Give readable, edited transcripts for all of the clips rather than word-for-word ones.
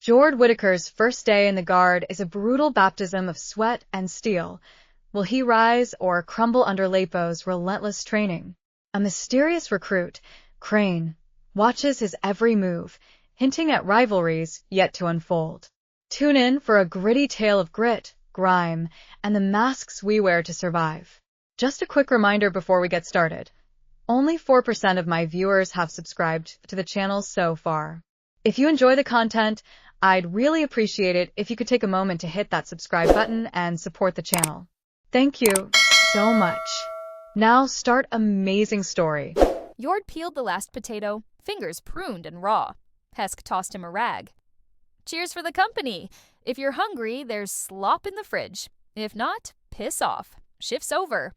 Jord Whittaker's first day in the Guard is a brutal baptism of sweat and steel. Will he rise or crumble under Lapo's relentless training? A mysterious recruit, Crane, watches his every move, hinting at rivalries yet to unfold. Tune in for a gritty tale of grit, grime, and the masks we wear to survive. Just a quick reminder before we get started. Only 4% of my viewers have subscribed to the channel so far. If you enjoy the content, I'd really appreciate it if you could take a moment to hit that subscribe button and support the channel. Thank you so much. Now start amazing story. Jord peeled the last potato, fingers pruned and raw. Hesk tossed him a rag. Cheers for the company. If you're hungry, there's slop in the fridge. If not, piss off. Shift's over.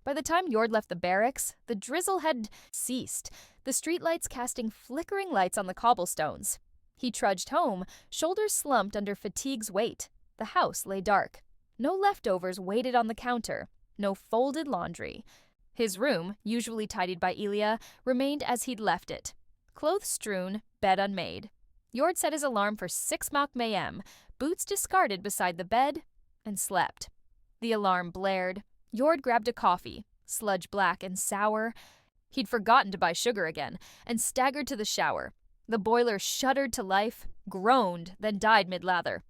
By the time Jord left the barracks, the drizzle had ceased, the streetlights casting flickering lights on the cobblestones. He trudged home, shoulders slumped under fatigue's weight. The house lay dark. No leftovers waited on the counter, no folded laundry. His room, usually tidied by Elia, remained as he'd left it. Clothes strewn, bed unmade. Jord set his alarm for 6 a.m., boots discarded beside the bed, and slept. The alarm blared. Jord grabbed a coffee, sludge black and sour. He'd forgotten to buy sugar again, and staggered to the shower. The boiler shuddered to life, groaned, then died mid-lather.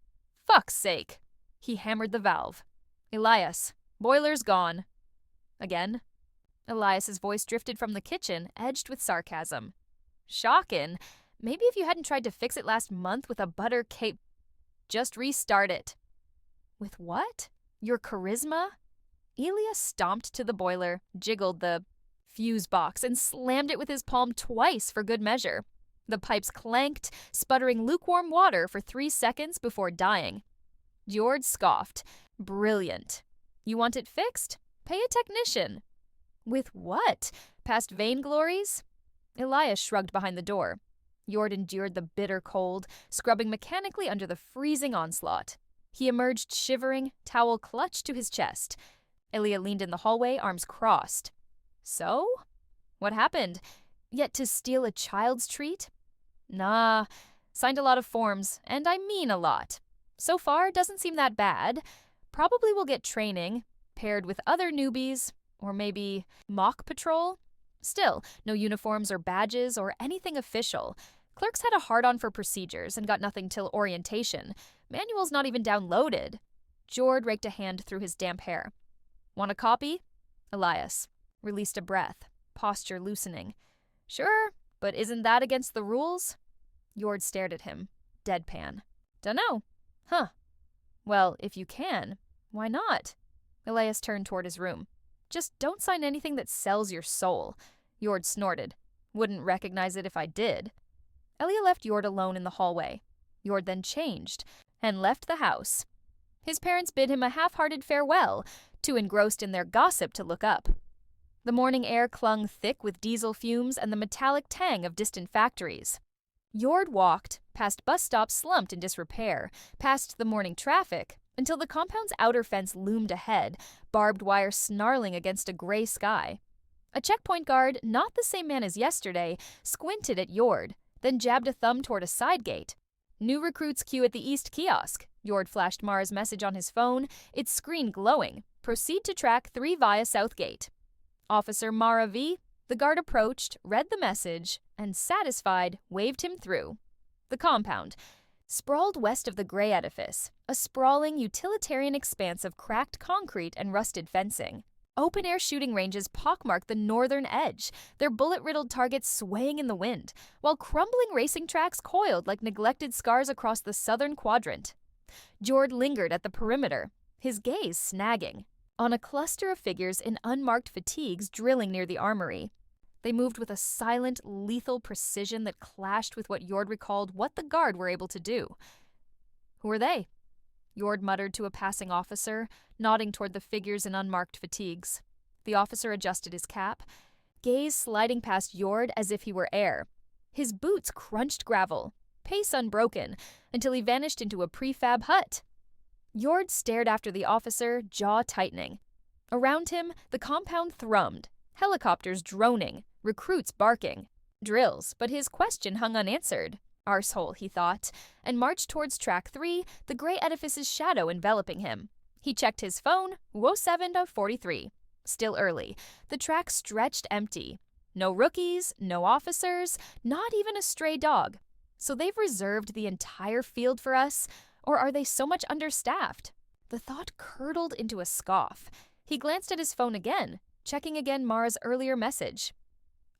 Fuck's sake! He hammered the valve. Elias, boiler's gone. Again? Elias's voice drifted from the kitchen, edged with sarcasm. Shockin'. Maybe if you hadn't tried to fix it last month with a butter cake. Just restart it. With what? Your charisma? Elia stomped to the boiler, jiggled the fuse box, and slammed it with his palm twice for good measure. The pipes clanked, sputtering lukewarm water for 3 seconds before dying. Jord scoffed. Brilliant. You want it fixed? Pay a technician. With what? Past vainglories? Elias shrugged behind the door. Jord endured the bitter cold, scrubbing mechanically under the freezing onslaught. He emerged shivering, towel clutched to his chest. Elia leaned in the hallway, arms crossed. So? What happened? Yet to steal a child's treat? Nah. Signed a lot of forms, and I mean a lot. So far, doesn't seem that bad. Probably will get training, paired with other newbies, or maybe mock patrol. Still, no uniforms or badges or anything official. Clerks had a hard-on for procedures and got nothing till orientation. Manual's not even downloaded. Jord raked a hand through his damp hair. Want a copy? Elias released a breath, posture loosening. Sure, but isn't that against the rules? Jord stared at him, deadpan. Dunno. Huh. Well, if you can, why not? Elias turned toward his room. Just don't sign anything that sells your soul. Jord snorted. Wouldn't recognize it if I did. Elia left Jord alone in the hallway. Jord then changed and left the house. His parents bid him a half-hearted farewell, too engrossed in their gossip to look up. The morning air clung thick with diesel fumes and the metallic tang of distant factories. Jord walked, past bus stops slumped in disrepair, past the morning traffic, until the compound's outer fence loomed ahead, barbed wire snarling against a gray sky. A checkpoint guard, not the same man as yesterday, squinted at Jord, then jabbed a thumb toward a side gate. New recruits queue at the east kiosk. Jord flashed Mara's message on his phone, its screen glowing. Proceed to track 3 via South Gate. Officer Mara V. The guard approached, read the message, and satisfied, waved him through. The compound. Sprawled west of the gray edifice, a sprawling, utilitarian expanse of cracked concrete and rusted fencing. Open-air shooting ranges pockmarked the northern edge, their bullet-riddled targets swaying in the wind, while crumbling racing tracks coiled like neglected scars across the southern quadrant. Jord lingered at the perimeter, his gaze snagging on a cluster of figures in unmarked fatigues drilling near the armory. They moved with a silent, lethal precision that clashed with what Jord recalled what the guard were able to do. Who are they? Jord muttered to a passing officer, nodding toward the figures in unmarked fatigues. The officer adjusted his cap, gaze sliding past Jord as if he were air. His boots crunched gravel, pace unbroken, until he vanished into a prefab hut. Jord stared after the officer, jaw tightening. Around him, the compound thrummed, helicopters droning, recruits barking. Drills, but his question hung unanswered. Arsehole, he thought, and marched towards track 3, the gray edifice's shadow enveloping him. He checked his phone, 2:07:43. Still early. The track stretched empty. No rookies, no officers, not even a stray dog. So they've reserved the entire field for us, or are they so much understaffed? The thought curdled into a scoff. He glanced at his phone again, checking again Mara's earlier message.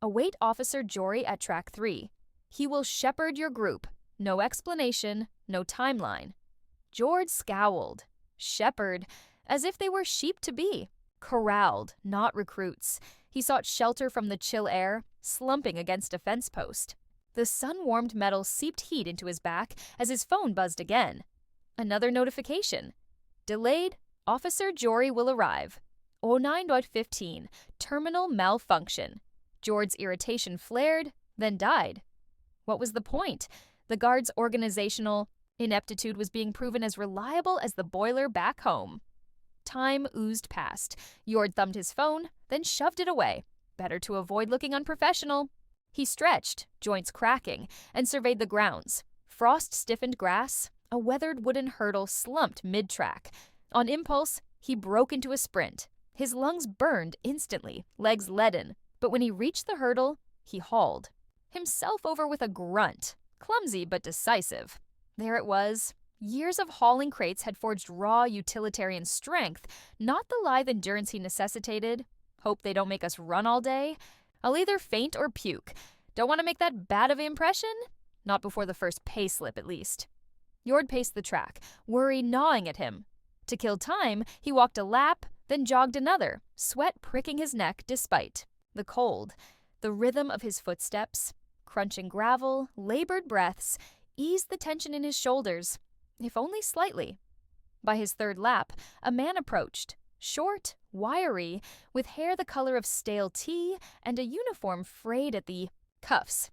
Await Officer Jory at track 3. He will shepherd your group. No explanation, no timeline. George scowled. Shepherd, as if they were sheep to be. Corralled, not recruits. He sought shelter from the chill air, slumping against a fence post. The sun-warmed metal seeped heat into his back as his phone buzzed again. Another notification. Delayed. Officer Jory will arrive. 09:15. Terminal malfunction. George's irritation flared, then died. What was the point? The guard's organizational ineptitude was being proven as reliable as the boiler back home. Time oozed past. Jord thumbed his phone, then shoved it away. Better to avoid looking unprofessional. He stretched, joints cracking, and surveyed the grounds. Frost-stiffened grass, a weathered wooden hurdle slumped mid-track. On impulse, he broke into a sprint. His lungs burned instantly, legs leaden. But when he reached the hurdle, he hauled. Himself over with a grunt. Clumsy but decisive. There it was. Years of hauling crates had forged raw utilitarian strength, not the lithe endurance he necessitated. Hope they don't make us run all day. I'll either faint or puke. Don't want to make that bad of an impression? Not before the first pay slip, at least. Jord paced the track, worry gnawing at him. To kill time, he walked a lap, then jogged another, sweat pricking his neck despite the cold. The rhythm of his footsteps, crunching gravel, labored breaths, eased the tension in his shoulders, if only slightly. By his third lap, a man approached, short, wiry, with hair the color of stale tea and a uniform frayed at the cuffs.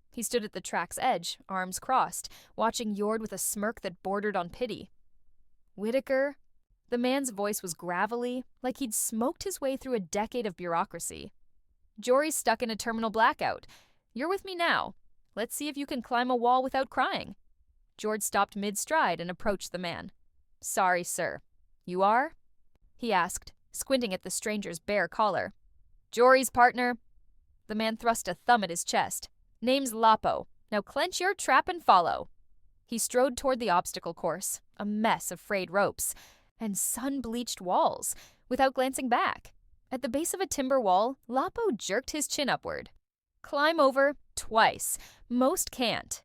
He stood at the track's edge, arms crossed, watching Jord with a smirk that bordered on pity. Whitaker? The man's voice was gravelly, like he'd smoked his way through a decade of bureaucracy. Jory's stuck in a terminal blackout. You're with me now. Let's see if you can climb a wall without crying. Jord stopped mid-stride and approached the man. Sorry, sir. You are? He asked, squinting at the stranger's bare collar. Jory's partner. The man thrust a thumb at his chest. Name's Lapo. Now clench your trap and follow. He strode toward the obstacle course, a mess of frayed ropes and sun-bleached walls, without glancing back. At the base of a timber wall, Lapo jerked his chin upward. Climb over twice. Most can't.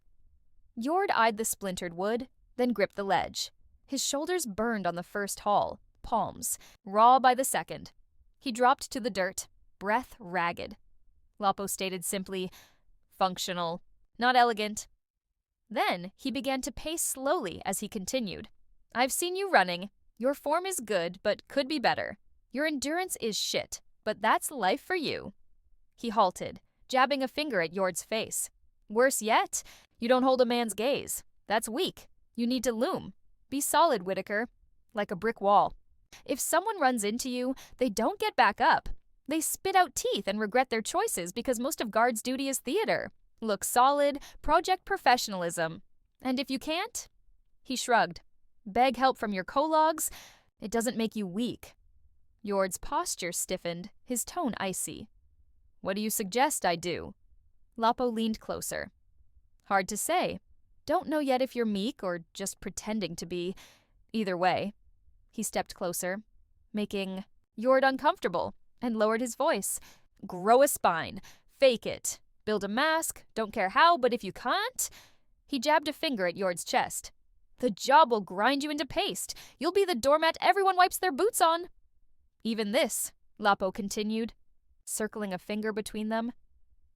Jord eyed the splintered wood, then gripped the ledge. His shoulders burned on the first haul, palms, raw by the second. He dropped to the dirt, breath ragged. Lapo stated simply, functional, not elegant. Then he began to pace slowly as he continued. I've seen you running. Your form is good, but could be better. Your endurance is shit, but that's life for you. He halted, jabbing a finger at Jord's face. Worse yet, you don't hold a man's gaze. That's weak. You need to loom. Be solid, Whitaker. Like a brick wall. If someone runs into you, they don't get back up. They spit out teeth and regret their choices because most of guard's duty is theater. Look solid, project professionalism. And if you can't? He shrugged. Beg help from your co-logs. It doesn't make you weak. Jord's posture stiffened, his tone icy. What do you suggest I do? Lapo leaned closer. Hard to say. Don't know yet if you're meek or just pretending to be. Either way. He stepped closer, making Jord uncomfortable, and lowered his voice. Grow a spine. Fake it. Build a mask. Don't care how, but if you can't... He jabbed a finger at Jord's chest. The job will grind you into paste. You'll be the doormat everyone wipes their boots on. Even this, Lapo continued, circling a finger between them.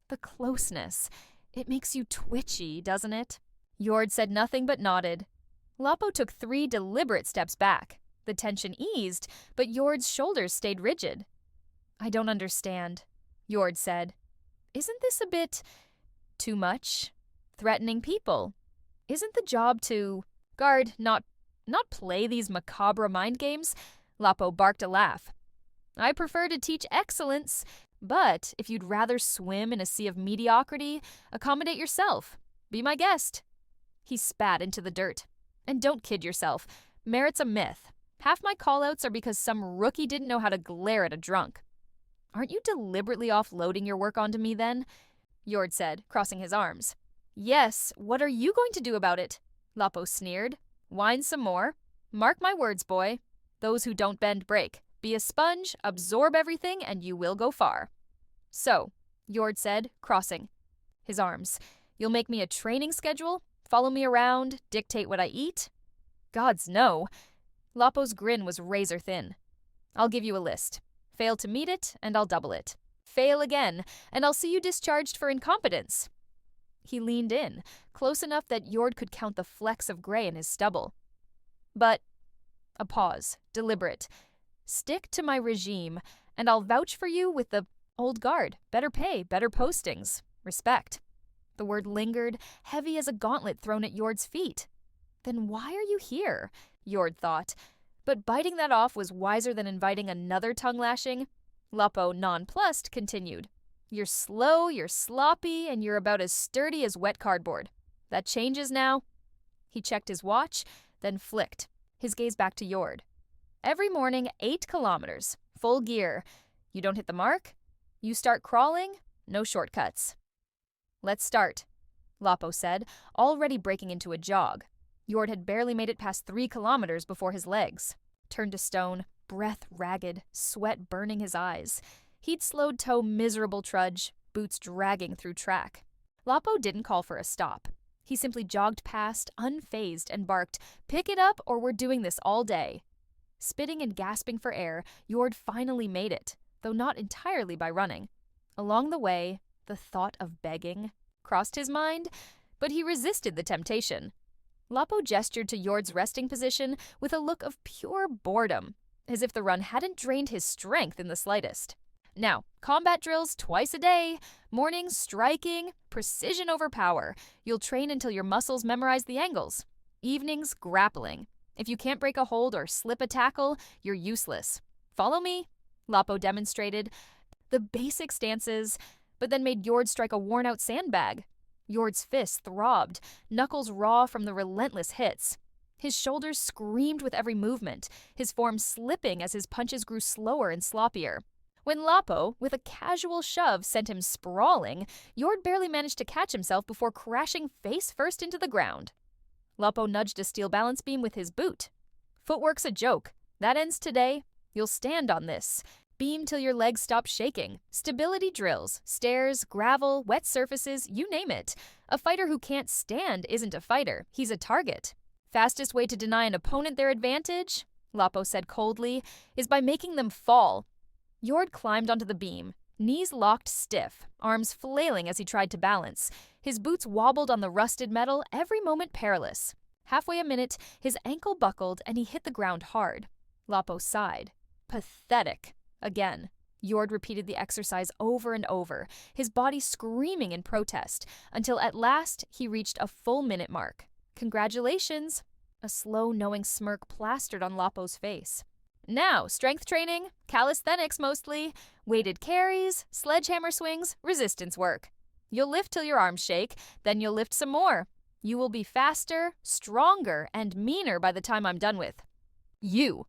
The closeness. It makes you twitchy, doesn't it? Jord said nothing but nodded. Lapo took 3 deliberate steps back. The tension eased, but Jord's shoulders stayed rigid. I don't understand, Jord said. Isn't this a bit too much? Threatening people. Isn't the job to... Guard, not play these macabre mind games? Lapo barked a laugh. I prefer to teach excellence, but if you'd rather swim in a sea of mediocrity, accommodate yourself. Be my guest. He spat into the dirt. And don't kid yourself. Merit's a myth. Half my callouts are because some rookie didn't know how to glare at a drunk. Aren't you deliberately offloading your work onto me then? Jord said, crossing his arms. Yes, what are you going to do about it? Lapo sneered. Whine some more. Mark my words, boy. Those who don't bend break. Be a sponge, absorb everything, and you will go far. So, Jord said, crossing his arms, you'll make me a training schedule? Follow me around? Dictate what I eat? Gods, no. Lapo's grin was razor thin. I'll give you a list. Fail to meet it, and I'll double it. Fail again, and I'll see you discharged for incompetence. He leaned in, close enough that Jord could count the flecks of gray in his stubble. But, a pause, deliberate. Stick to my regime, and I'll vouch for you with the old guard. Better pay, better postings, respect. The word lingered, heavy as a gauntlet thrown at Jord's feet. Then why are you here? Jord thought. But biting that off was wiser than inviting another tongue-lashing. Lapo, nonplussed, continued. You're slow, you're sloppy, and you're about as sturdy as wet cardboard. That changes now. He checked his watch, then flicked, his gaze back to Jord. Every morning, 8 kilometers, full gear. You don't hit the mark? You start crawling? No shortcuts. Let's start, Lapo said, already breaking into a jog. Jord had barely made it past 3 kilometers before his legs turned to stone, breath ragged, sweat burning his eyes. He'd slowed toe miserable trudge, boots dragging through track. Lapo didn't call for a stop. He simply jogged past, unfazed, and barked, "Pick it up or we're doing this all day." Spitting and gasping for air, Jord finally made it, though not entirely by running. Along the way, the thought of begging crossed his mind, but he resisted the temptation. Lapo gestured to Jord's resting position with a look of pure boredom, as if the run hadn't drained his strength in the slightest. Now, combat drills twice a day, mornings striking, precision over power. You'll train until your muscles memorize the angles. Evenings grappling. If you can't break a hold or slip a tackle, you're useless. Follow me, Lapo demonstrated. The basic stances, but then made Jord strike a worn-out sandbag. Jord's fists throbbed, knuckles raw from the relentless hits. His shoulders screamed with every movement, his form slipping as his punches grew slower and sloppier. When Lapo, with a casual shove, sent him sprawling, Jord barely managed to catch himself before crashing face first into the ground. Lapo nudged a steel balance beam with his boot. Footwork's a joke. That ends today. You'll stand on this. Beam till your legs stop shaking. Stability drills, stairs, gravel, wet surfaces, you name it. A fighter who can't stand isn't a fighter. He's a target. Fastest way to deny an opponent their advantage, Lapo said coldly, is by making them fall. Jord climbed onto the beam, knees locked stiff, arms flailing as he tried to balance. His boots wobbled on the rusted metal, every moment perilous. Halfway a minute, his ankle buckled and he hit the ground hard. Lapo sighed. Pathetic. Again, Jord repeated the exercise over and over, his body screaming in protest, until at last he reached a full minute mark. Congratulations! A slow, knowing smirk plastered on Lapo's face. Now, strength training, calisthenics mostly, weighted carries, sledgehammer swings, resistance work. You'll lift till your arms shake, then you'll lift some more. You will be faster, stronger, and meaner by the time I'm done with you.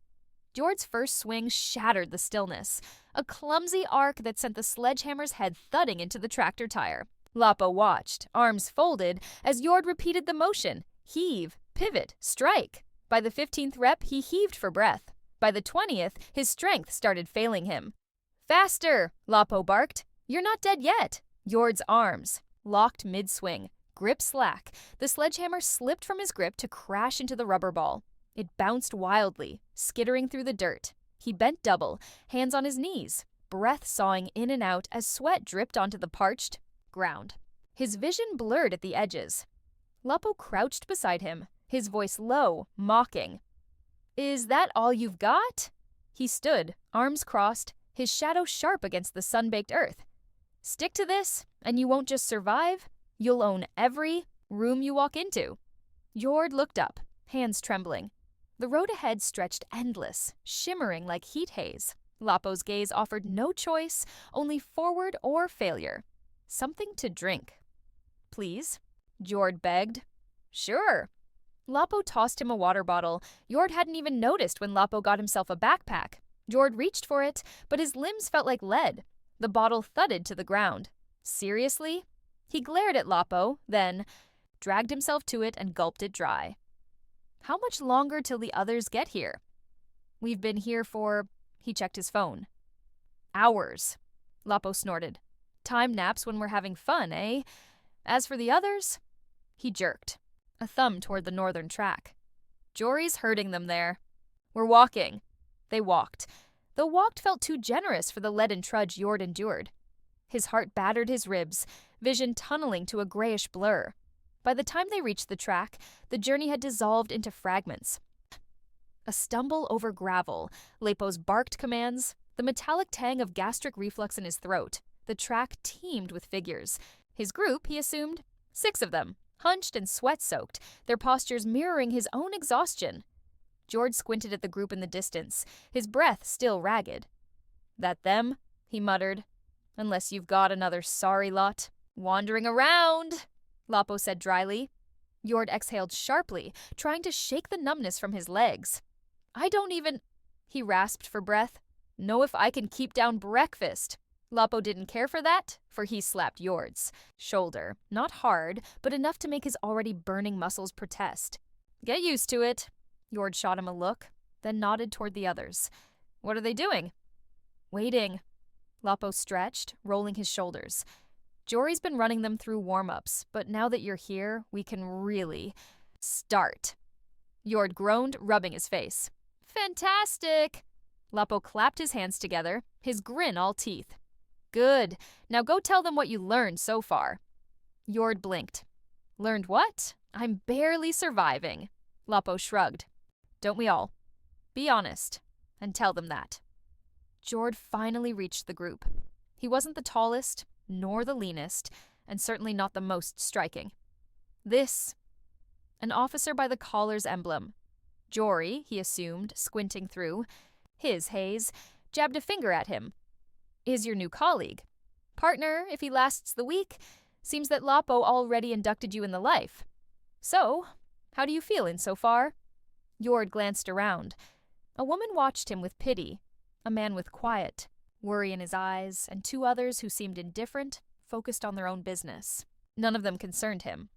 Jord's first swing shattered the stillness, a clumsy arc that sent the sledgehammer's head thudding into the tractor tire. Lapo watched, arms folded, as Jord repeated the motion. Heave, pivot, strike. By the 15th rep, he heaved for breath. By the 20th, his strength started failing him. Faster, Lapo barked. You're not dead yet. Jord's arms locked mid-swing, grip slack. The sledgehammer slipped from his grip to crash into the rubber ball. It bounced wildly, skittering through the dirt. He bent double, hands on his knees, breath sawing in and out as sweat dripped onto the parched ground. His vision blurred at the edges. Lapo crouched beside him, his voice low, mocking. Is that all you've got? He stood, arms crossed, his shadow sharp against the sun-baked earth. Stick to this, and you won't just survive, you'll own every room you walk into. Jord looked up, hands trembling. The road ahead stretched endless, shimmering like heat haze. Lapo's gaze offered no choice, only forward or failure. Something to drink. Please, Jord begged. Sure. Lapo tossed him a water bottle. Jord hadn't even noticed when Lapo got himself a backpack. Jord reached for it, but his limbs felt like lead. The bottle thudded to the ground. Seriously? He glared at Lapo, then dragged himself to it and gulped it dry. How much longer till the others get here? We've been here for... He checked his phone. Hours. Lapo snorted. Time naps when we're having fun, eh? As for the others... He jerked, a thumb toward the northern track. Jory's herding them there. We're walking. They walked. Though walked felt too generous for the leaden trudge Jord endured. His heart battered his ribs, vision tunneling to a grayish blur. By the time they reached the track, the journey had dissolved into fragments. A stumble over gravel, Lapo's barked commands, the metallic tang of gastric reflux in his throat. The track teemed with figures. His group, he assumed, 6 of them, hunched and sweat-soaked, their postures mirroring his own exhaustion. Jord squinted at the group in the distance, his breath still ragged. That them? He muttered. Unless you've got another sorry lot. Wandering around, Lapo said dryly. Jord exhaled sharply, trying to shake the numbness from his legs. I don't even, he rasped for breath, know if I can keep down breakfast. Lapo didn't care for that, for he slapped Jord's shoulder, not hard, but enough to make his already burning muscles protest. Get used to it. Jord shot him a look, then nodded toward the others. What are they doing? Waiting. Lapo stretched, rolling his shoulders. Jory's been running them through warm-ups, but now that you're here, we can really start. Jord groaned, rubbing his face. Fantastic! Lapo clapped his hands together, his grin all teeth. Good. Now go tell them what you learned so far. Jord blinked. Learned what? I'm barely surviving. Lapo shrugged. Don't we all? Be honest, and tell them that. Jord finally reached the group. He wasn't the tallest, nor the leanest, and certainly not the most striking. An officer by the collar's emblem. Jory, he assumed, squinting through, his haze, jabbed a finger at him. Is your new colleague. Partner, if he lasts the week. Seems that Lapo already inducted you in the life. So, how do you feel in so far? Jord glanced around. A woman watched him with pity. A man with quiet, worry in his eyes, and 2 others who seemed indifferent, focused on their own business. None of them concerned him.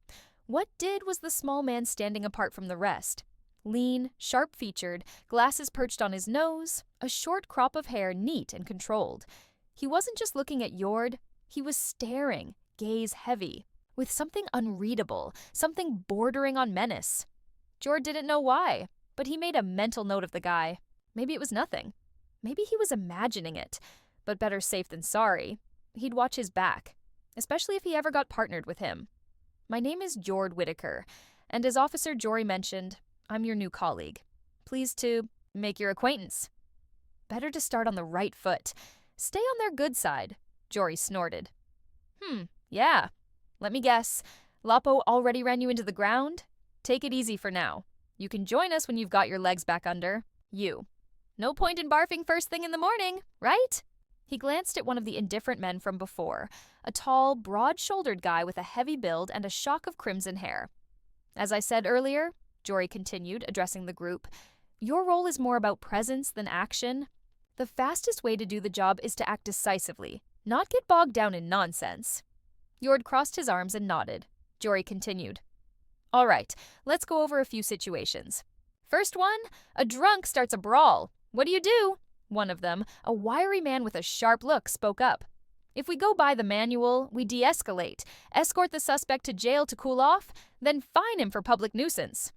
What did was the small man standing apart from the rest. Lean, sharp-featured, glasses perched on his nose, a short crop of hair neat and controlled. He wasn't just looking at Jord, he was staring, gaze heavy, with something unreadable, something bordering on menace. Jord didn't know why, but he made a mental note of the guy. Maybe it was nothing. Maybe he was imagining it, but better safe than sorry. He'd watch his back, especially if he ever got partnered with him. My name is Jord Whitaker, and as Officer Jory mentioned, I'm your new colleague. Pleased to make your acquaintance. Better to start on the right foot. Stay on their good side, Jory snorted. Yeah. Let me guess. Lapo already ran you into the ground? Take it easy for now. You can join us when you've got your legs back under. You. No point in barfing first thing in the morning, right? He glanced at one of the indifferent men from before, a tall, broad-shouldered guy with a heavy build and a shock of crimson hair. As I said earlier, Jory continued, addressing the group, your role is more about presence than action. The fastest way to do the job is to act decisively, not get bogged down in nonsense. Jord crossed his arms and nodded. Jory continued. All right, let's go over a few situations. First one, a drunk starts a brawl. What do? One of them, a wiry man with a sharp look, spoke up. If we go by the manual, we de-escalate, escort the suspect to jail to cool off, then fine him for public nuisance.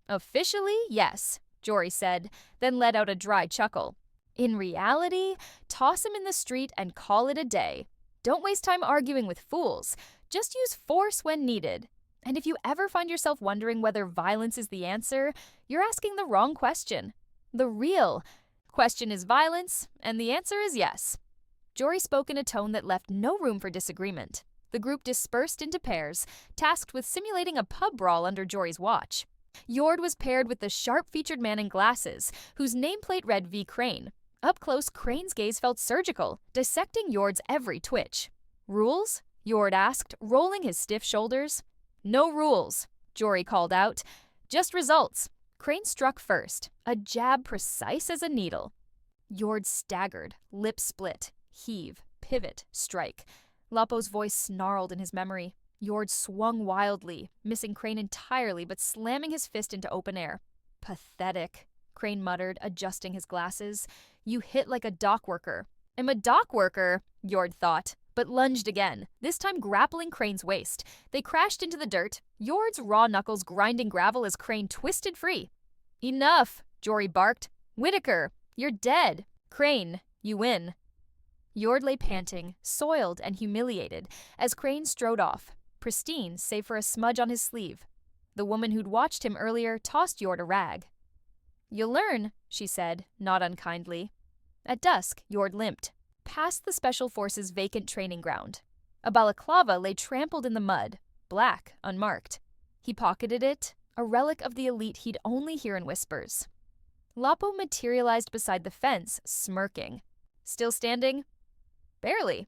Officially, yes, Jory said, then let out a dry chuckle. In reality, toss him in the street and call it a day. Don't waste time arguing with fools. Just use force when needed. And if you ever find yourself wondering whether violence is the answer, you're asking the wrong question. The real question is violence, and the answer is yes. Jory spoke in a tone that left no room for disagreement. The group dispersed into pairs, tasked with simulating a pub brawl under Jory's watch. Jord was paired with the sharp-featured man in glasses, whose nameplate read V. Crane. Up close, Crane's gaze felt surgical, dissecting Jord's every twitch. Rules? Jord asked, rolling his stiff shoulders. No rules, Jory called out. Just results. Crane struck first, a jab precise as a needle. Jord staggered, lips split, heave, pivot, strike. Lapo's voice snarled in his memory. Jord swung wildly, missing Crane entirely but slamming his fist into open air. Pathetic, Crane muttered, adjusting his glasses. You hit like a dock worker. I'm a dock worker, Jord thought, but lunged again, this time grappling Crane's waist. They crashed into the dirt, Jord's raw knuckles grinding gravel as Crane twisted free. Enough, Jory barked. Whitaker, you're dead. Crane, you win. Jord lay panting, soiled and humiliated, as Crane strode off, pristine save for a smudge on his sleeve. The woman who'd watched him earlier tossed Jord a rag. You'll learn, she said, not unkindly. At dusk, Jord limped, past the Special Forces' vacant training ground. A balaclava lay trampled in the mud, black, unmarked. He pocketed it, a relic of the elite he'd only hear in whispers. Lapo materialized beside the fence, smirking. Still standing? Barely.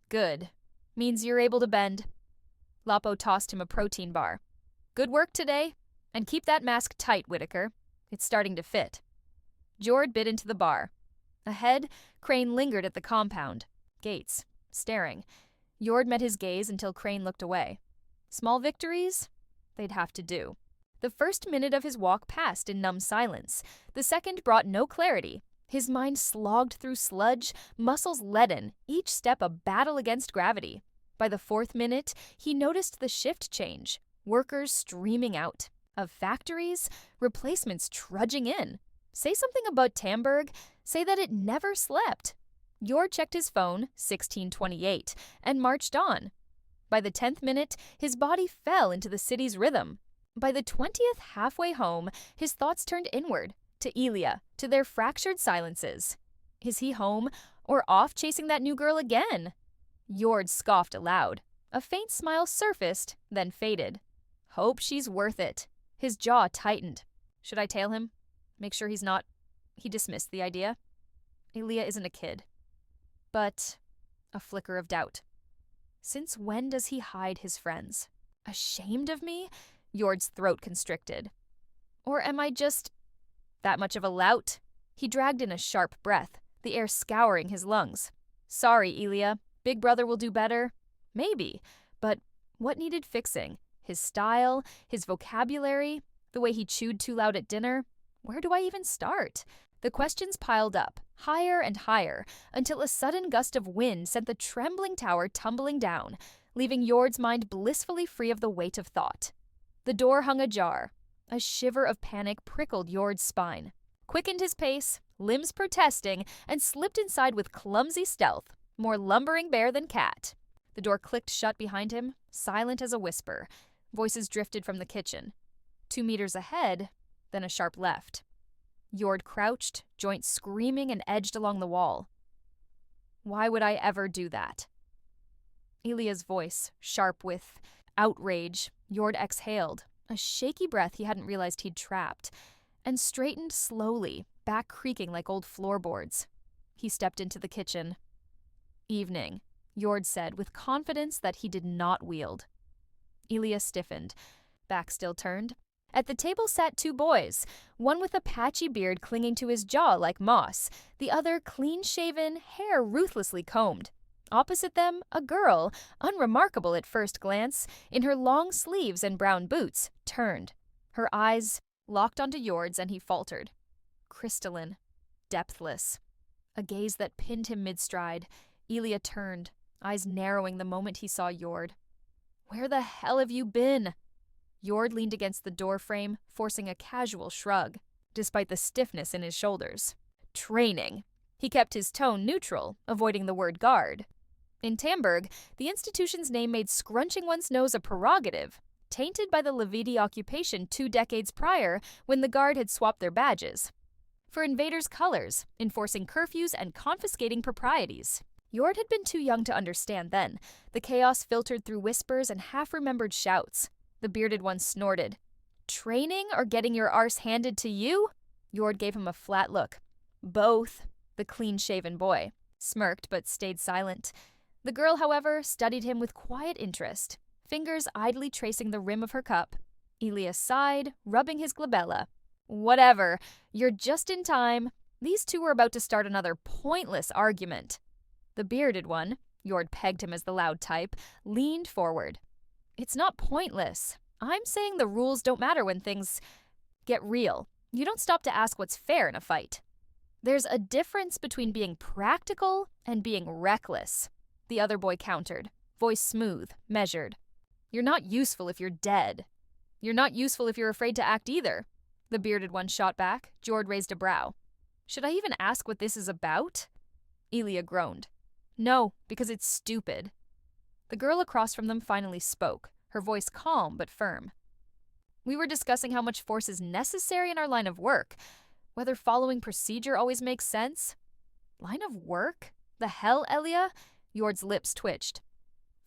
Good. Means you're able to bend. Lapo tossed him a protein bar. Good work today, and keep that mask tight, Whitaker. It's starting to fit. Jord bit into the bar. Ahead, Crane lingered at the compound. Gates, staring. Jord met his gaze until Crane looked away. Small victories? They'd have to do. The first minute of his walk passed in numb silence. The second brought no clarity. His mind slogged through sludge, muscles leaden, each step a battle against gravity. By the fourth minute, he noticed the shift change. Workers streaming out. Of factories, replacements trudging in. Say something about Tamberg. Say that it never slept. Jord checked his phone, 16:28, and marched on. By the 10th minute, his body fell into the city's rhythm. By the 20th halfway home, his thoughts turned inward, to Elia, to their fractured silences. Is he home, or off chasing that new girl again? Jord scoffed aloud. A faint smile surfaced, then faded. Hope she's worth it. His jaw tightened. Should I tail him? Make sure he's not... He dismissed the idea. Elia isn't a kid. But a flicker of doubt. Since when does he hide his friends? Ashamed of me? Jord's throat constricted. Or am I just that much of a lout? He dragged in a sharp breath, the air scouring his lungs. Sorry, Elia. Big brother will do better. Maybe. But what needed fixing? His style? His vocabulary? The way he chewed too loud at dinner? Where do I even start? The questions piled up, higher and higher, until a sudden gust of wind sent the trembling tower tumbling down, leaving Jord's mind blissfully free of the weight of thought. The door hung ajar. A shiver of panic prickled Jord's spine, quickened his pace, limbs protesting, and slipped inside with clumsy stealth, more lumbering bear than cat. The door clicked shut behind him, silent as a whisper. Voices drifted from the kitchen. 2 meters ahead, then a sharp left. Jord crouched, joints screaming, and edged along the wall. Why would I ever do that? Elia's voice, sharp with outrage. Jord exhaled, a shaky breath he hadn't realized he'd trapped, and straightened slowly, back creaking like old floorboards. He stepped into the kitchen. Evening, Jord said with confidence that he did not wield. Elia stiffened, back still turned. At the table sat 2 boys, one with a patchy beard clinging to his jaw like moss, the other clean-shaven, hair ruthlessly combed. Opposite them, a girl, unremarkable at first glance, in her long sleeves and brown boots, turned. Her eyes locked onto Jord's, and he faltered. Crystalline, depthless. A gaze that pinned him mid-stride. Elia turned, eyes narrowing the moment he saw Jord. Where the hell have you been? Jord leaned against the doorframe, forcing a casual shrug, despite the stiffness in his shoulders. Training. He kept his tone neutral, avoiding the word guard. In Tamberg, the institution's name made scrunching one's nose a prerogative, tainted by the Leviti occupation 2 decades prior when the guard had swapped their badges. For invaders' colors, enforcing curfews and confiscating proprieties. Jord had been too young to understand then. The chaos filtered through whispers and half-remembered shouts. The bearded one snorted. Training or getting your arse handed to you? Jord gave him a flat look. Both. The clean-shaven boy smirked but stayed silent. The girl, however, studied him with quiet interest. fingers idly tracing the rim of her cup. Elias sighed, rubbing his glabella. Whatever, you're just in time. These two were about to start another pointless argument. The bearded one, Jord pegged him as the loud type, leaned forward. It's not pointless. I'm saying the rules don't matter when things get real. You don't stop to ask what's fair in a fight. There's a difference between being practical and being reckless, the other boy countered, voice smooth, measured. You're not useful if you're dead. You're not useful if you're afraid to act either. The bearded one shot back. Jord raised a brow. Should I even ask what this is about? Elia groaned. No, because it's stupid. The girl across from them finally spoke, her voice calm but firm. We were discussing how much force is necessary in our line of work, whether following procedure always makes sense. Line of work? The hell, Elia? Jord's lips twitched.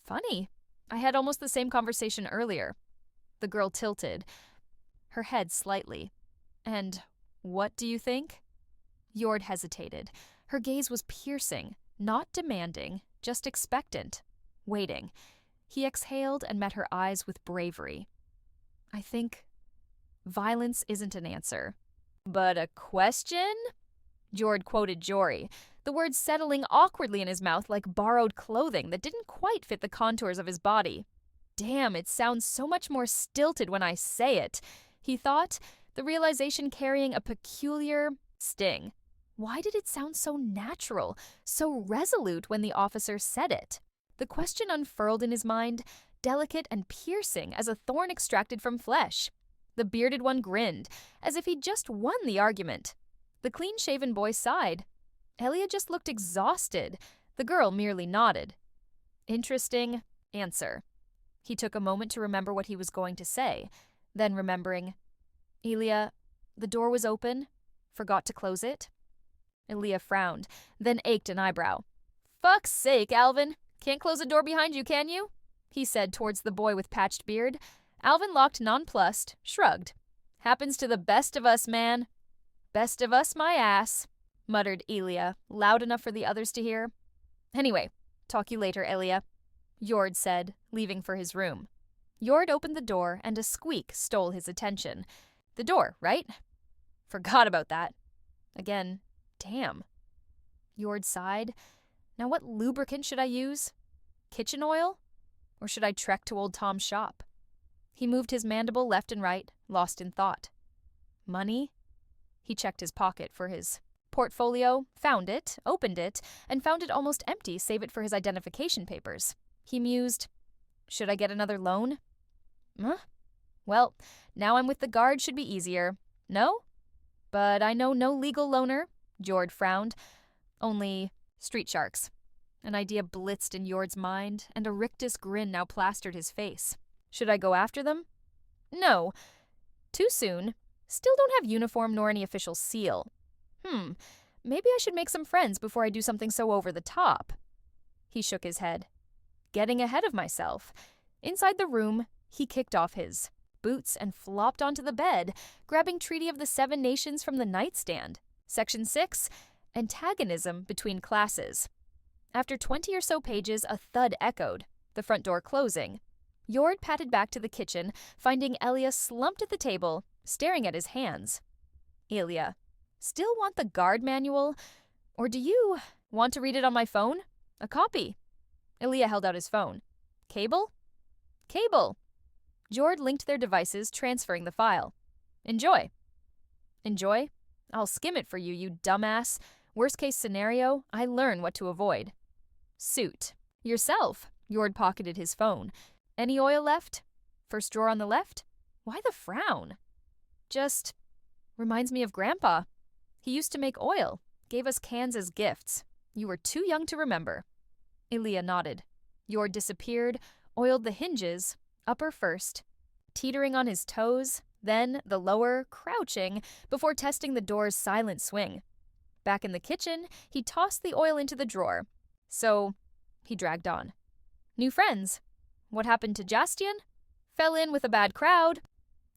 Funny. I had almost the same conversation earlier. The girl tilted, her head slightly. And what do you think? Jord hesitated. Her gaze was piercing, not demanding, just expectant, waiting. He exhaled and met her eyes with bravery. I think violence isn't an answer. But a question? Jord quoted Jory, the words settling awkwardly in his mouth like borrowed clothing that didn't quite fit the contours of his body. Damn, it sounds so much more stilted when I say it, he thought, the realization carrying a peculiar sting. Why did it sound so natural, so resolute when the officer said it? The question unfurled in his mind, delicate and piercing as a thorn extracted from flesh. The bearded one grinned, as if he'd just won the argument. The clean-shaven boy sighed. Elia just looked exhausted. The girl merely nodded. Interesting answer. He took a moment to remember what he was going to say, then remembering, Elia, the door was open. Forgot to close it. Elia frowned, then ached an eyebrow. Fuck's sake, Alvin. Can't close a door behind you, can you? He said towards the boy with patched beard. Alvin looked nonplussed, shrugged. Happens to the best of us, man. Best of us, my ass, muttered Elia, loud enough for the others to hear. Anyway, talk you later, Elia, Jord said, leaving for his room. Jord opened the door and a squeak stole his attention. The door, right? Forgot about that. Again, damn. Jord sighed. Now what lubricant should I use? Kitchen oil? Or should I trek to old Tom's shop? He moved his mandible left and right, lost in thought. Money? He checked his pocket for his portfolio, found it, opened it, and found it almost empty save it for his identification papers. He mused, should I get another loan? Huh? Well, now I'm with the guard should be easier. No? But I know no legal loaner, Jord frowned. Only street sharks. An idea blitzed in Jord's mind, and a rictus grin now plastered his face. Should I go after them? No. Too soon. Still don't have uniform nor any official seal. Maybe I should make some friends before I do something so over the top. He shook his head. Getting ahead of myself. Inside the room, he kicked off his boots and flopped onto the bed, grabbing Treaty of the Seven Nations from the nightstand. Section 6, Antagonism between classes. After 20 or so pages, a thud echoed, the front door closing. Jord patted back to the kitchen, finding Elia slumped at the table, staring at his hands. Elia, still want the guard manual? Or do you want to read it on my phone? A copy. Elia held out his phone. Cable? Cable. Jord linked their devices, transferring the file. Enjoy. Enjoy? I'll skim it for you, you dumbass. Worst case scenario, I learn what to avoid. Suit. Yourself. Jord pocketed his phone. Any oil left? First drawer on the left? Why the frown? Just reminds me of Grandpa. He used to make oil. Gave us cans as gifts. You were too young to remember. Elia nodded. Jord disappeared, oiled the hinges, upper first, teetering on his toes, then the lower, crouching, before testing the door's silent swing. Back in the kitchen, he tossed the oil into the drawer. So, he dragged on. New friends. What happened to Jastian? Fell in with a bad crowd.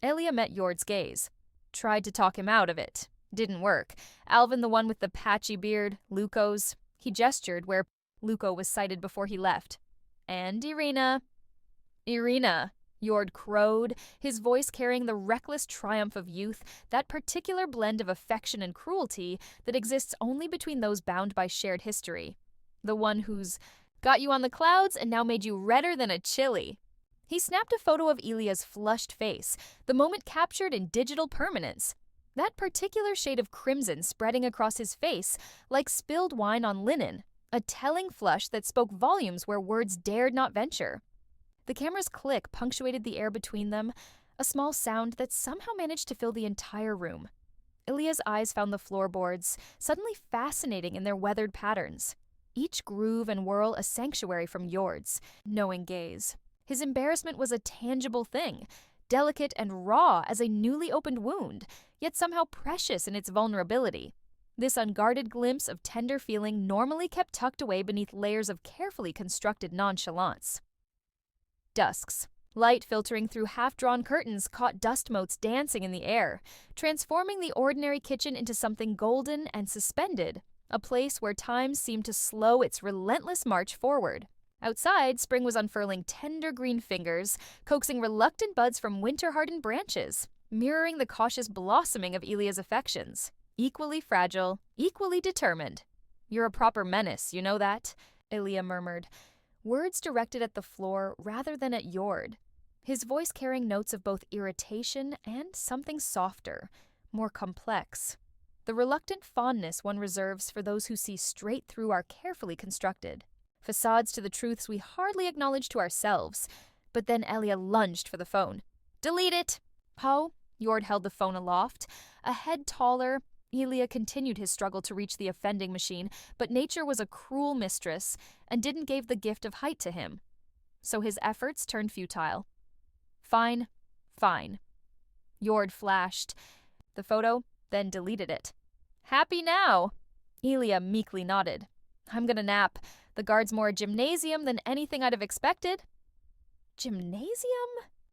Elia met Jord's gaze. Tried to talk him out of it. Didn't work. Alvin, the one with the patchy beard, Luco's. He gestured where Luco was sighted before he left. And Irina. Irina, Jord crowed, his voice carrying the reckless triumph of youth, that particular blend of affection and cruelty that exists only between those bound by shared history. The one who's got you on the clouds and now made you redder than a chili. He snapped a photo of Ilya's flushed face, the moment captured in digital permanence. That particular shade of crimson spreading across his face like spilled wine on linen, a telling flush that spoke volumes where words dared not venture. The camera's click punctuated the air between them, a small sound that somehow managed to fill the entire room. Ilya's eyes found the floorboards, suddenly fascinating in their weathered patterns. Each groove and whirl a sanctuary from Jord's knowing gaze. His embarrassment was a tangible thing, delicate and raw as a newly opened wound, yet somehow precious in its vulnerability. This unguarded glimpse of tender feeling normally kept tucked away beneath layers of carefully constructed nonchalance. Dusks. Light filtering through half-drawn curtains caught dust motes dancing in the air, transforming the ordinary kitchen into something golden and suspended, a place where time seemed to slow its relentless march forward. Outside, spring was unfurling tender green fingers, coaxing reluctant buds from winter-hardened branches, mirroring the cautious blossoming of Ilya's affections. Equally fragile, equally determined. "You're a proper menace, you know that?" Ilya murmured, words directed at the floor rather than at Jord, his voice carrying notes of both irritation and something softer, more complex. The reluctant fondness one reserves for those who see straight through our carefully constructed facades to the truths we hardly acknowledge to ourselves. But then Ilya lunged for the phone. "Delete it!" "How?" Jord held the phone aloft. A head taller, Ilya continued his struggle to reach the offending machine, but nature was a cruel mistress and didn't give the gift of height to him. So his efforts turned futile. "Fine, fine." Jord flashed the photo, then deleted it. "Happy now?" Ilya meekly nodded. "I'm gonna nap. The guard's more a gymnasium than anything I'd have expected." Gymnasium?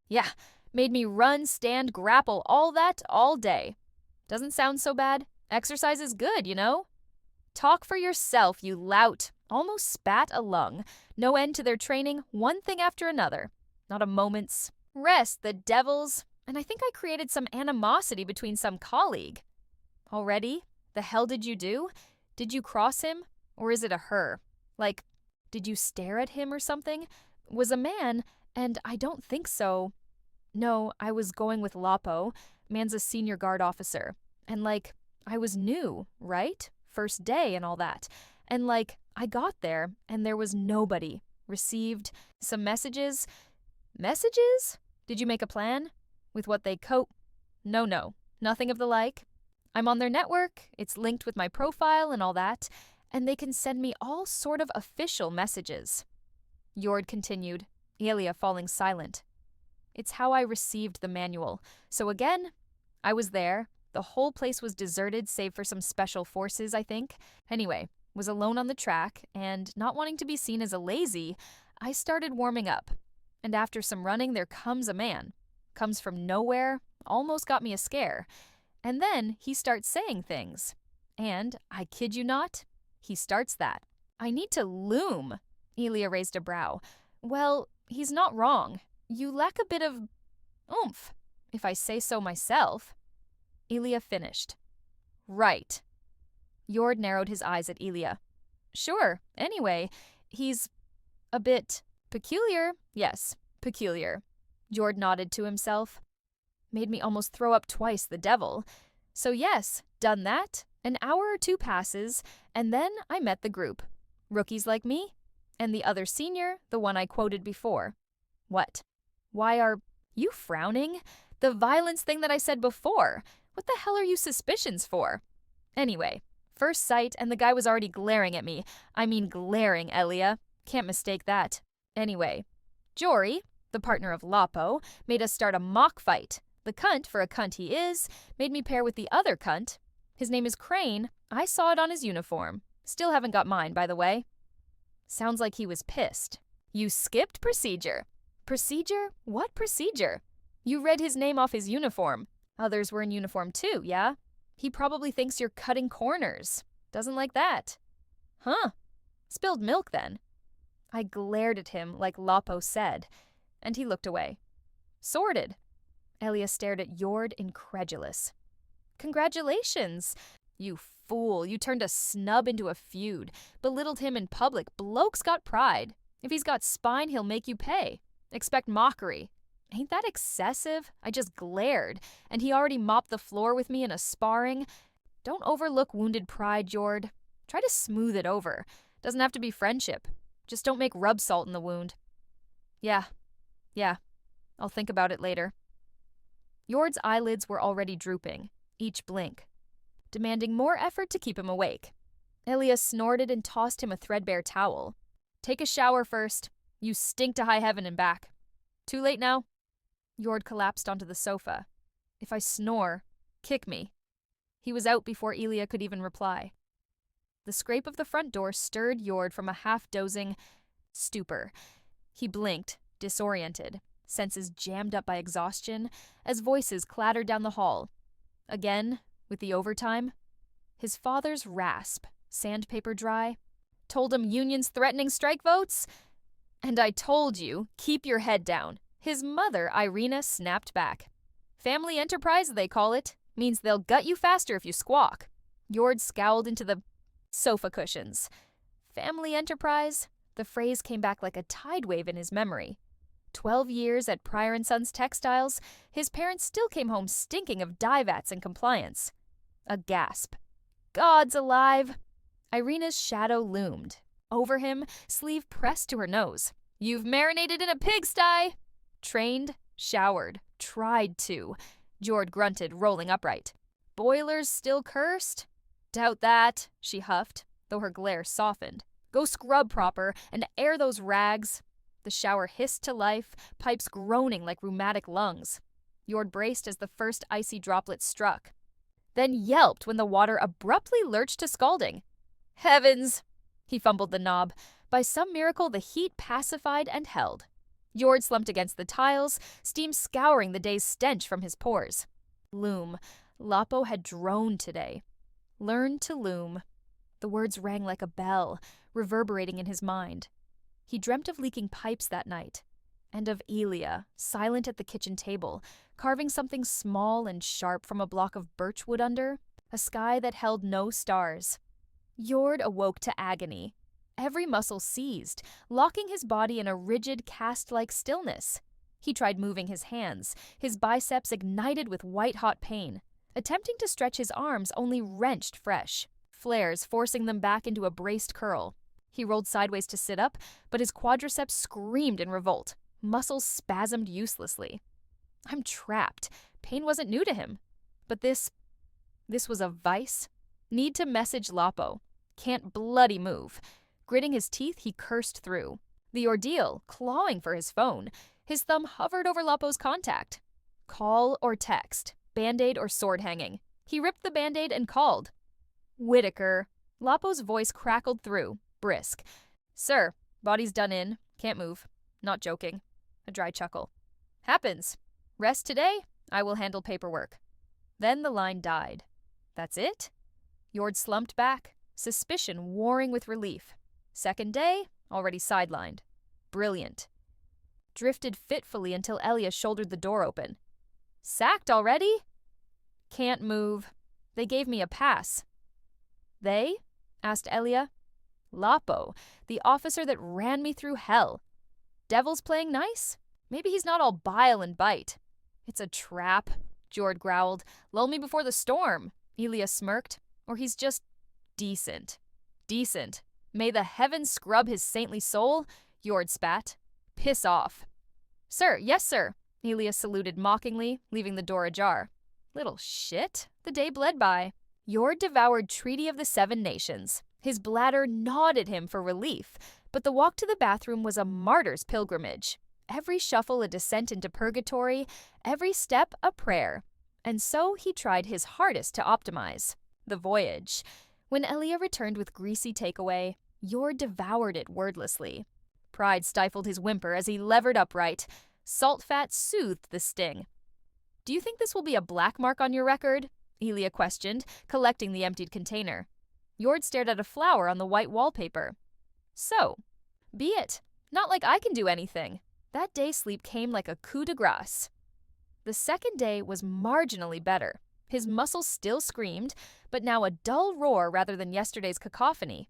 Yeah, made me run, stand, grapple, all that, all day. Doesn't sound so bad. Exercise is good, you know? "Talk for yourself, you lout." Almost spat a lung. No end to their training, one thing after another. Not a moment's rest, the devils. And I think I created some animosity between some colleague. Already? The hell did you do? Did you cross him? Or is it a her? Like, did you stare at him or something? Was a man, and I don't think so. No, I was going with Lapo. Man's a senior guard officer. And I was new, right? First day and all that. And I got there, and there was nobody. Received some messages. Messages? Did you make a plan? With what they No, nothing of the like. I'm on their network, it's linked with my profile and all that, and they can send me all sort of official messages. Jord continued, Ilya falling silent. It's how I received the manual. So again, I was there. The whole place was deserted save for some special forces, I think. Anyway, was alone on the track, and not wanting to be seen as a lazy, I started warming up. And after some running, there comes a man. Comes from nowhere, almost got me a scare. And then he starts saying things. And, I kid you not, he starts that. I need to loom. Ilya raised a brow. Well, he's not wrong. You lack a bit of oomph, if I say so myself. Ilya finished. Right. Jord narrowed his eyes at Ilya. Sure, anyway, he's a bit peculiar. Yes, peculiar. Jord nodded to himself. Made me almost throw up twice the devil. So yes, done that. An hour or two passes, and then I met the group. Rookies like me, and the other senior, the one I quoted before. What? Why are you frowning? The violence thing that I said before. What the hell are you suspicions for? Anyway, first sight, and the guy was already glaring at me. I mean glaring, Ilya. Can't mistake that. Anyway, Jory, the partner of Lapo, made us start a mock fight. The cunt, for a cunt he is, made me pair with the other cunt. His name is Crane. I saw it on his uniform. Still haven't got mine, by the way. Sounds like he was pissed. You skipped procedure. Procedure? What procedure? You read his name off his uniform. Others were in uniform too, yeah? He probably thinks you're cutting corners. Doesn't like that. Huh. Spilled milk then. I glared at him like Lapo said. and he looked away. Sorted. Elia stared at Jord, incredulous. Congratulations! You fool, you turned a snub into a feud, belittled him in public. Bloke's got pride. If he's got spine, he'll make you pay. Expect mockery. Ain't that excessive? I just glared, and he already mopped the floor with me in a sparring. Don't overlook wounded pride, Jord. Try to smooth it over. Doesn't have to be friendship. Just don't make rub salt in the wound. Yeah. I'll think about it later. Jord's eyelids were already drooping, each blink, demanding more effort to keep him awake. Elia snorted and tossed him a threadbare towel. Take a shower first. You stink to high heaven and back. Too late now? Jord collapsed onto the sofa. If I snore, kick me. He was out before Elia could even reply. The scrape of the front door stirred Jord from a half-dozing stupor. He blinked, disoriented, senses jammed up by exhaustion, as voices clattered down the hall. Again, with the overtime, his father's rasp, sandpaper dry, told him unions threatening strike votes? And I told you, keep your head down. His mother, Irina, snapped back. Family enterprise, they call it. Means they'll gut you faster if you squawk. Jord scowled into the sofa cushions. Family enterprise? The phrase came back like a tide wave in his memory. 12 years at Pryor & Sons Textiles, his parents still came home stinking of dye vats and compliance. A gasp. Gods alive! Irina's shadow loomed. Over him, sleeve pressed to her nose. You've marinated in a pigsty! Trained, showered, tried to. Jord grunted, rolling upright. Boilers still cursed? Doubt that, she huffed, though her glare softened. Go scrub proper and air those rags. The shower hissed to life, pipes groaning like rheumatic lungs. Jord braced as the first icy droplet struck, then yelped when the water abruptly lurched to scalding. Heavens! He fumbled the knob. By some miracle, the heat pacified and held. Jord slumped against the tiles, steam scouring the day's stench from his pores. Loom. Lapo had droned today. Learn to loom. The words rang like a bell, reverberating in his mind. He dreamt of leaking pipes that night, and of Elia, silent at the kitchen table, carving something small and sharp from a block of birchwood under, a sky that held no stars. Jord awoke to agony. Every muscle seized, locking his body in a rigid, cast-like stillness. He tried moving his hands, his biceps ignited with white-hot pain. Attempting to stretch his arms only wrenched fresh, flares forcing them back into a braced curl. He rolled sideways to sit up, but his quadriceps screamed in revolt. Muscles spasmed uselessly. I'm trapped. Pain wasn't new to him. But this was a vice. Need to message Lapo. Can't bloody move. Gritting his teeth, he cursed through. The ordeal, clawing for his phone. His thumb hovered over Lapo's contact. Call or text, Band-Aid or sword hanging. He ripped the Band-Aid and called. Whitaker. Lapo's voice crackled through, brisk. Sir, body's done in. Can't move. Not joking. A dry chuckle. Happens. Rest today. I will handle paperwork. Then the line died. That's it? Jord slumped back, suspicion warring with relief. Second day, already sidelined. Brilliant. Drifted fitfully until Elia shouldered the door open. Sacked already? Can't move. They gave me a pass. They? Asked Elia. Lapo, the officer that ran me through hell. Devil's playing nice? Maybe he's not all bile and bite. It's a trap, Jord growled. Lull me before the storm, Elia smirked. Or he's just decent. Decent. May the heavens scrub his saintly soul, Jord spat. Piss off. Sir, yes, sir, Elia saluted mockingly, leaving the door ajar. Little shit. The day bled by. Jord devoured Treaty of the Seven Nations. His bladder gnawed at him for relief, but the walk to the bathroom was a martyr's pilgrimage. Every shuffle a descent into purgatory, every step a prayer. And so he tried his hardest to optimize. The voyage. When Elia returned with greasy takeaway, Jord devoured it wordlessly. Pride stifled his whimper as he levered upright. Salt fat soothed the sting. Do you think this will be a black mark on your record? Elia questioned, collecting the emptied container. Jord stared at a flower on the white wallpaper. So, be it. Not like I can do anything. That day sleep came like a coup de grace. The second day was marginally better. His muscles still screamed, but now a dull roar rather than yesterday's cacophony.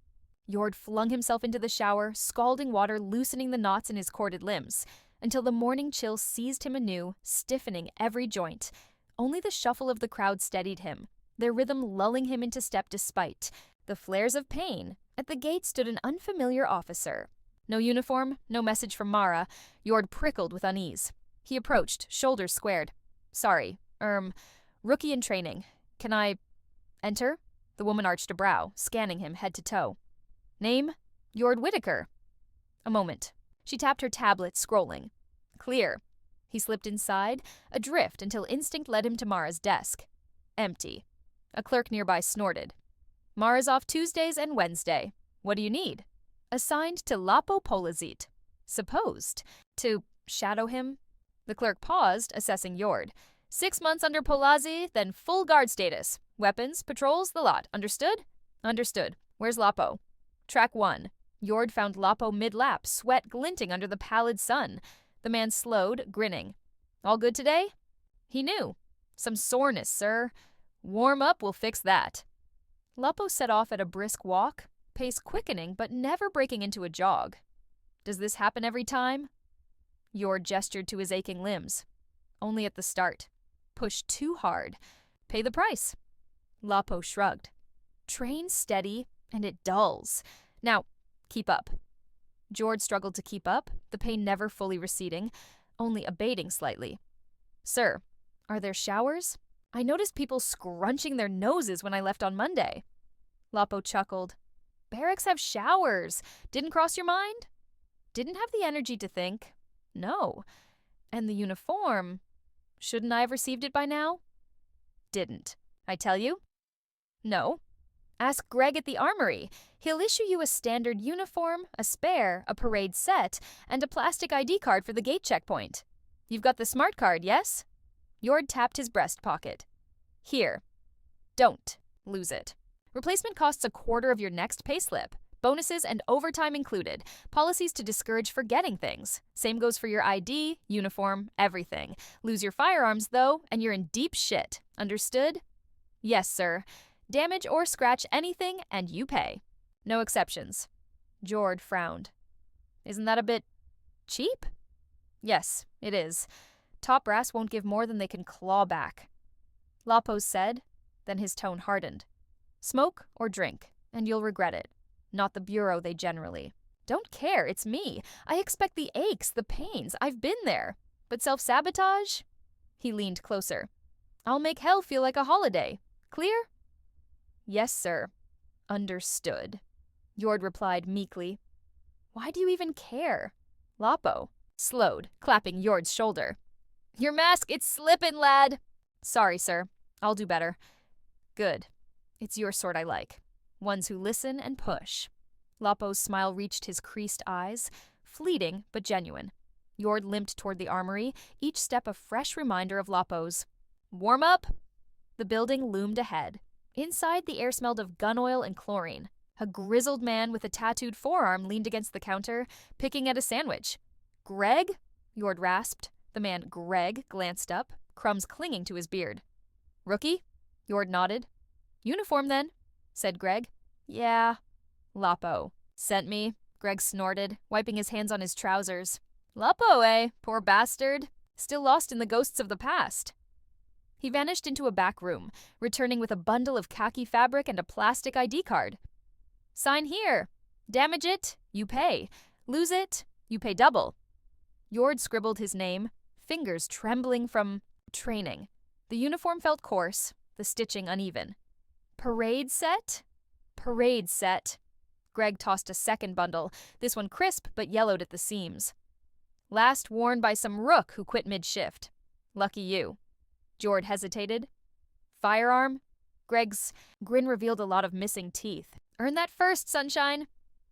Jord flung himself into the shower, scalding water loosening the knots in his corded limbs, until the morning chill seized him anew, stiffening every joint. Only the shuffle of the crowd steadied him, their rhythm lulling him into step despite the flares of pain. At the gate stood an unfamiliar officer. No uniform, no message from Mara. Jord prickled with unease. He approached, shoulders squared. Sorry, rookie in training. Can I enter? The woman arched a brow, scanning him head to toe. Name? Jord Whitaker. A moment. She tapped her tablet, scrolling. Clear. He slipped inside, adrift until instinct led him to Mara's desk. Empty. A clerk nearby snorted. Mara's off Tuesdays and Wednesday. What do you need? Assigned to Lapo Polazit. Supposed to shadow him? The clerk paused, assessing Jord. 6 months under Polazzi, then full guard status. Weapons, patrols, the lot. Understood? Understood. Where's Lapo? Track 1. Jord found Lapo mid-lap, sweat glinting under the pallid sun. The man slowed, grinning. All good today? He knew. Some soreness, sir. Warm up will fix that. Lapo set off at a brisk walk, pace quickening but never breaking into a jog. Does this happen every time? Jord gestured to his aching limbs. Only at the start. Push too hard. Pay the price. Lapo shrugged. Train steady, and it dulls. Now, keep up. Jord struggled to keep up, the pain never fully receding, only abating slightly. Sir, are there showers? I noticed people scrunching their noses when I left on Monday. Lapo chuckled. Barracks have showers. Didn't cross your mind? Didn't have the energy to think. No. And the uniform? Shouldn't I have received it by now? Didn't. I tell you? No. Ask Greg at the armory. He'll issue you a standard uniform, a spare, a parade set, and a plastic ID card for the gate checkpoint. You've got the smart card, yes? Jord tapped his breast pocket. Here. Don't lose it. Replacement costs a quarter of your next payslip. Bonuses and overtime included. Policies to discourage forgetting things. Same goes for your ID, uniform, everything. Lose your firearms, though, and you're in deep shit. Understood? Yes, sir. Damage or scratch anything, and you pay. No exceptions. Jord frowned. Isn't that a bit cheap? Yes, it is. Top brass won't give more than they can claw back. Lapo said, then his tone hardened. Smoke or drink, and you'll regret it. Not the bureau they generally. Don't care, it's me. I expect the aches, the pains. I've been there. But self-sabotage? He leaned closer. I'll make hell feel like a holiday. Clear? Yes, sir. Understood. Jord replied meekly. Why do you even care? Lapo slowed, clapping Jord's shoulder. Your mask, it's slippin', lad. Sorry, sir. I'll do better. Good. It's your sort I like. Ones who listen and push. Lapo's smile reached his creased eyes, fleeting but genuine. Jord limped toward the armory, each step a fresh reminder of Lapo's. Warm up? The building loomed ahead. Inside, the air smelled of gun oil and chlorine. A grizzled man with a tattooed forearm leaned against the counter, picking at a sandwich. Greg? Jord rasped. The man, Greg, glanced up, crumbs clinging to his beard. Rookie? Jord nodded. Uniform, then, said Greg. Yeah. Lapo. Sent me, Greg snorted, wiping his hands on his trousers. Lapo, eh? Poor bastard. Still lost in the ghosts of the past. He vanished into a back room, returning with a bundle of khaki fabric and a plastic ID card. Sign here. Damage it, you pay. Lose it, you pay double. Jord scribbled his name, fingers trembling from training. The uniform felt coarse, the stitching uneven. Parade set? Parade set. Greg tossed a second bundle, this one crisp but yellowed at the seams. Last worn by some rook who quit mid-shift. Lucky you. Jord hesitated. Firearm? Greg's grin revealed a lot of missing teeth. Earn that first, sunshine.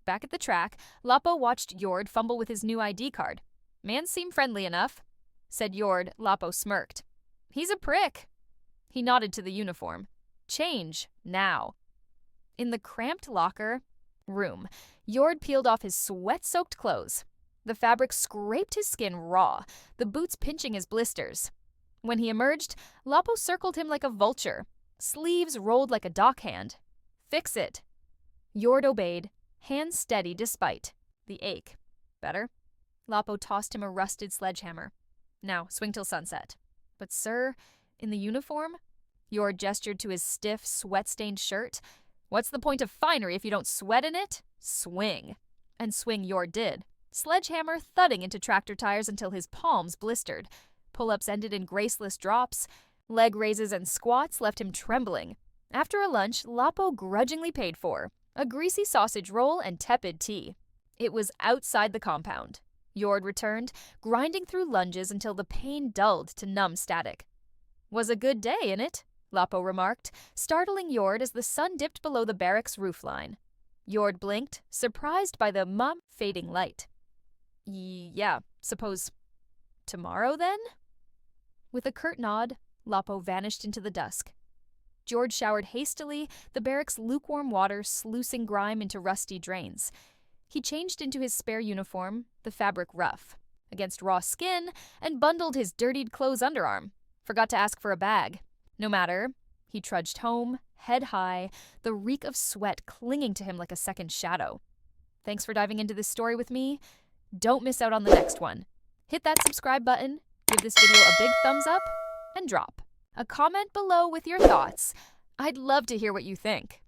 Back at the track, Lapo watched Jord fumble with his new ID card. Man seemed friendly enough, said Jord. Lapo smirked. He's a prick. He nodded to the uniform. Change, now. In the cramped locker room, Jord peeled off his sweat-soaked clothes. The fabric scraped his skin raw, the boots pinching his blisters. When he emerged, Lapo circled him like a vulture. Sleeves rolled like a dockhand. "Fix it." Yord obeyed, hands steady despite the ache. "Better?" Lapo tossed him a rusted sledgehammer. "Now, swing till sunset." "But sir, in the uniform?" Yord gestured to his stiff, sweat-stained shirt. "What's the point of finery if you don't sweat in it? Swing." And swing Yord did, sledgehammer thudding into tractor tires until his palms blistered. Pull-ups ended in graceless drops. Leg raises and squats left him trembling. After a lunch Lapo grudgingly paid for, a greasy sausage roll and tepid tea. It was outside the compound. Yord returned, grinding through lunges until the pain dulled to numb static. "Was a good day, innit?" Lapo remarked, startling Yord as the sun dipped below the barracks roofline. Yord blinked, surprised by the fading light. "Yeah, suppose tomorrow then?" With a curt nod, Lapo vanished into the dusk. George showered hastily, the barracks' lukewarm water sluicing grime into rusty drains. He changed into his spare uniform, the fabric rough, against raw skin, and bundled his dirtied clothes underarm. Forgot to ask for a bag. No matter. He trudged home, head high, the reek of sweat clinging to him like a second shadow. Thanks for diving into this story with me. Don't miss out on the next one. Hit that subscribe button, give this video a big thumbs up, and drop a comment below with your thoughts. I'd love to hear what you think.